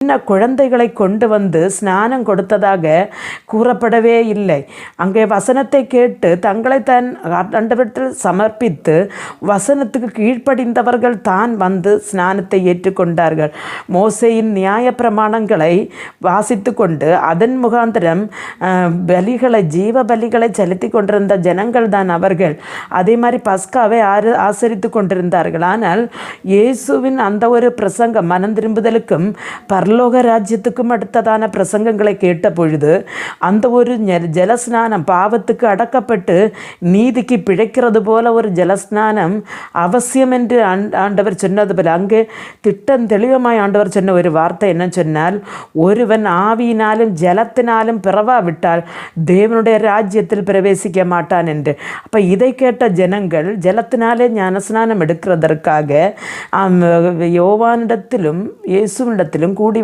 சின்ன குழந்தைகளை கொண்டு வந்து ஸ்நானம் கொடுத்ததாக கூறப்படவே இல்லை. அங்கே வசனத்தை கேட்டு தங்களை தான் ஆண்டவரிடத்தில் சமர்ப்பித்து வசனத்துக்கு கீழ்ப்படிந்தவர்கள் தான் வந்து ஸ்நானத்தை ஏற்றுக்கொண்டார்கள். மோசேயின் நியாய பிரமாணங்களை வாசித்து கொண்டு அதன் முகாந்திரம் பலிகளை, ஜீவ பலிகளை செலுத்தி கொண்டிருந்த ஜனங்கள் தான் அவர்கள். அதே மாதிரி பஸ்காவை ஆசரித்து கொண்டிருந்தார்கள். ஆனால் இயேசுவின் அந்த ஒரு பிரசங்கம், மனம் திரும்புதலுக்கும் பரலோக ராஜ்யத்துக்கும் அடுத்ததான பிரசங்கங்களை கேட்ட பொழுது அந்த ஒரு ஜலஸ்நானம், பாவத்துக்கு அடக்கப்பட்டு நீதிக்கு பிழைக்கிறது போல ஒரு ஜலஸ்நானம் அவசியம் என்று ஆண்டவர் சொன்னது போல அங்கே திட்டம் தெளிவமாய் ஆண்டவர் சொன்ன ஒரு வார்த்தை என்ன சொன்னால், ஒருவன் ஆவியினாலும் ஜலத்தினாலும் பிறவாவிட்டால் தேவனுடைய ராஜ்யத்தில் பிரவேசிக்க மாட்டான் என்று. அப்போ இதை கேட்ட ஜனங்கள் ஜலத்தினாலே ஞானஸ்நானம் எடுக்கிறதற்காக யோவானிடத்திலும் இயேசுவிடத்திலும் கூடி